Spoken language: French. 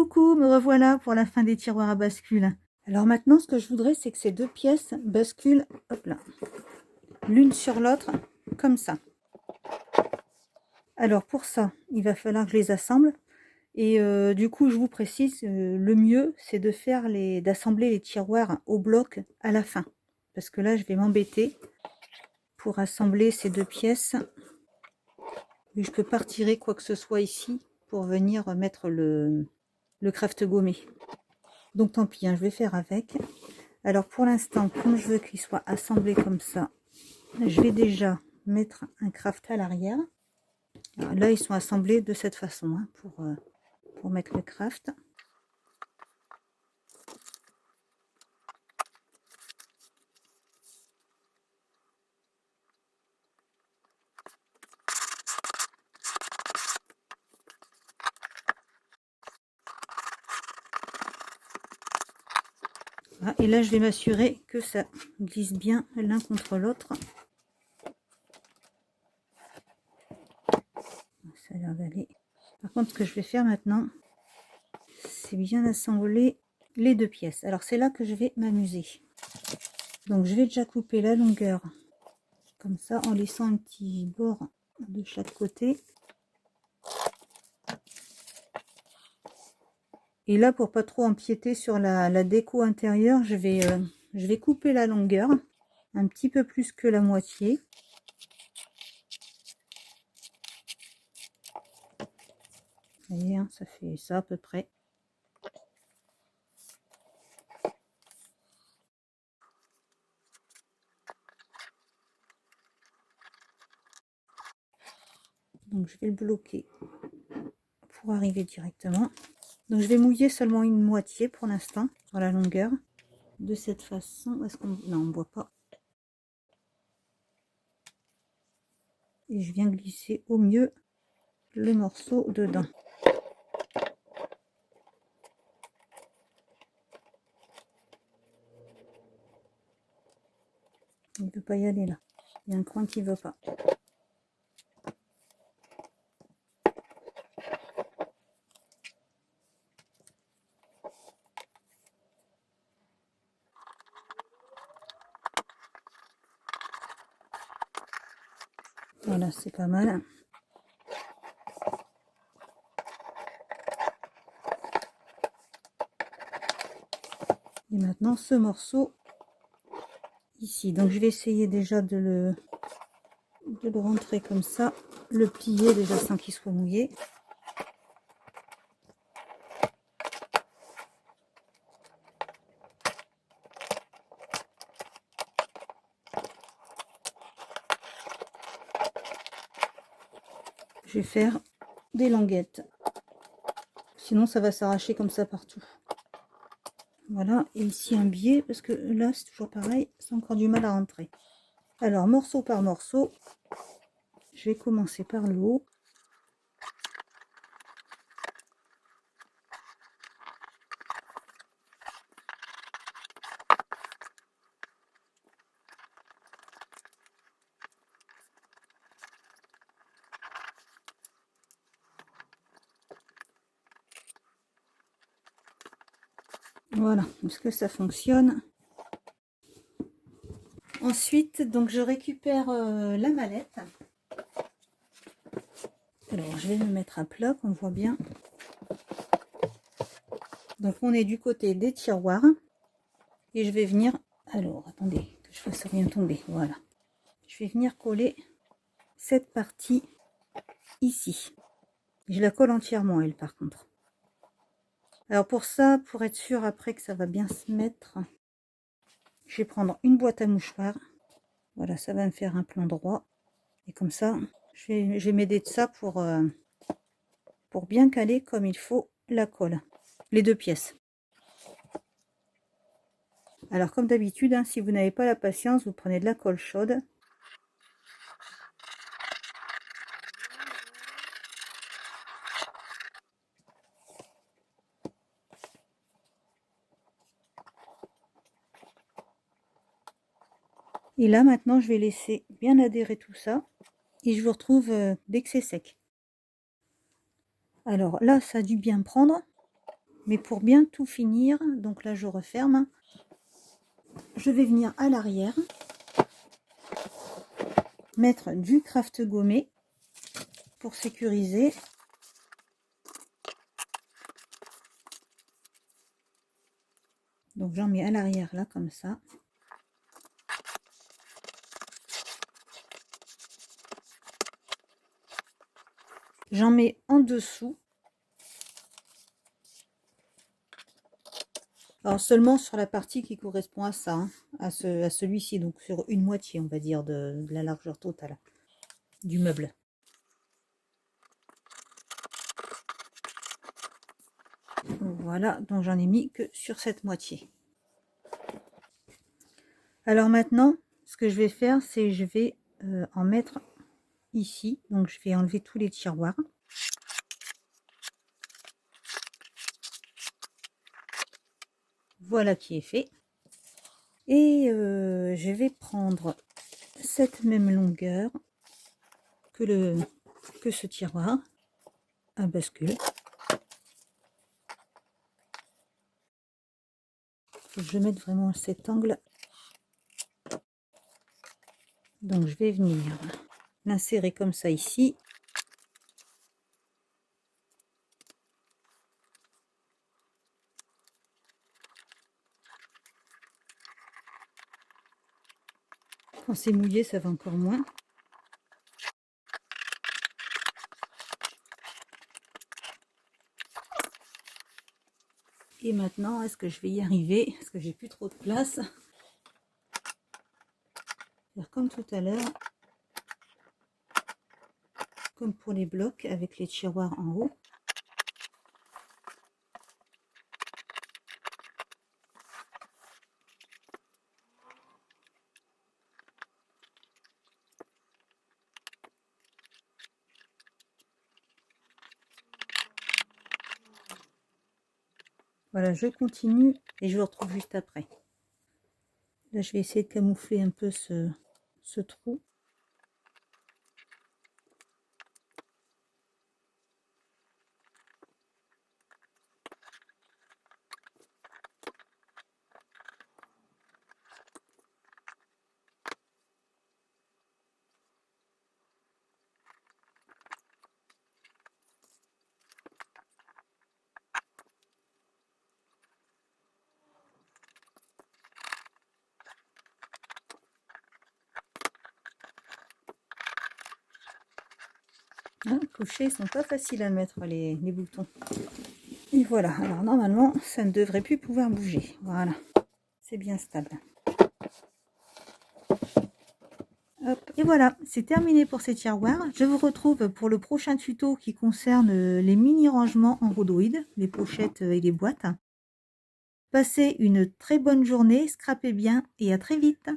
Coucou, me revoilà pour la fin des tiroirs à bascule. Alors maintenant, ce que je voudrais, c'est que ces deux pièces basculent, hop là, l'une sur l'autre, comme ça. Alors pour ça, il va falloir que je les assemble. Et du coup, je vous précise, le mieux, c'est de faire d'assembler les tiroirs au bloc à la fin. Parce que là, je vais m'embêter pour assembler ces deux pièces. Et je peux pas retirer quoi que ce soit ici pour venir mettre le craft gommé. Donc tant pis, hein, je vais faire avec. Alors pour l'instant, comme je veux qu'il soit assemblé comme ça, je vais déjà mettre un craft à l'arrière. Là, ils sont assemblés de cette façon, hein, pour mettre le craft. Voilà, et là, je vais m'assurer que ça glisse bien l'un contre l'autre. Ça a l'air d'aller. Par contre, ce que je vais faire maintenant, c'est bien assembler les deux pièces. Alors, c'est là que je vais m'amuser. Donc, je vais déjà couper la longueur comme ça, en laissant un petit bord de chaque côté. Et là, pour pas trop empiéter sur la déco intérieure, je vais couper la longueur un petit peu plus que la moitié. Vous voyez, hein, ça fait ça à peu près. Donc je vais le bloquer pour arriver directement. Donc je vais mouiller seulement une moitié pour l'instant dans la longueur. De cette façon, est-ce qu'on... Non, on ne voit pas. Et je viens glisser au mieux le morceau dedans. Il ne veut pas y aller là. Il y a un coin qui ne veut pas. Voilà, c'est pas mal. Et maintenant ce morceau ici. Donc je vais essayer déjà de le rentrer comme ça, le plier déjà sans qu'il soit mouillé. Je vais faire des languettes. Sinon ça va s'arracher comme ça partout. Voilà, et ici un biais, parce que là c'est toujours pareil, c'est encore du mal à rentrer. Alors morceau par morceau, je vais commencer par le haut. Voilà, est-ce que ça fonctionne? Ensuite, donc je récupère la mallette. Alors, je vais me mettre à plat, qu'on voit bien. Donc, on est du côté des tiroirs. Et je vais venir... Alors, attendez, que je fasse rien tomber. Voilà. Je vais venir coller cette partie ici. Je la colle entièrement, elle, par contre. Alors, pour ça, pour être sûr après que ça va bien se mettre, je vais prendre une boîte à mouchoirs. Voilà, ça va me faire un plan droit. Et comme ça, je vais m'aider de ça pour bien caler comme il faut la colle. Les deux pièces. Alors comme d'habitude, hein, si vous n'avez pas la patience, vous prenez de la colle chaude. Et là maintenant, je vais laisser bien adhérer tout ça. Et je vous retrouve dès que c'est sec. Alors là, ça a dû bien prendre. Mais pour bien tout finir, donc là je referme, je vais venir à l'arrière, mettre du craft gommé pour sécuriser. Donc j'en mets à l'arrière là comme ça. J'en mets en dessous. Alors seulement sur la partie qui correspond à ça, hein, à celui-ci, donc sur une moitié on va dire de la largeur totale du meuble. Voilà, donc j'en ai mis que sur cette moitié. Alors maintenant, ce que je vais faire, c'est je vais en mettre ici. Donc je vais enlever tous les tiroirs. Voilà qui est fait. Et je vais prendre cette même longueur que ce tiroir à bascule. Faut que je mette vraiment cet angle. Donc je vais venir l'insérer comme ça ici. Quand c'est mouillé, ça va encore moins. Et maintenant, est-ce que je vais y arriver? Parce que j'ai plus trop de place. Faire comme tout à l'heure. Comme pour les blocs avec les tiroirs en haut. Voilà, je continue et je vous retrouve juste après. Là, je vais essayer de camoufler un peu ce trou. Hein, coucher, ils sont pas faciles à mettre les boutons. Et voilà, alors normalement, ça ne devrait plus pouvoir bouger. Voilà, c'est bien stable. Hop. Et voilà, c'est terminé pour ces tiroirs. Je vous retrouve pour le prochain tuto qui concerne les mini rangements en rhodoïde, les pochettes et les boîtes. Passez une très bonne journée, scrapez bien et à très vite.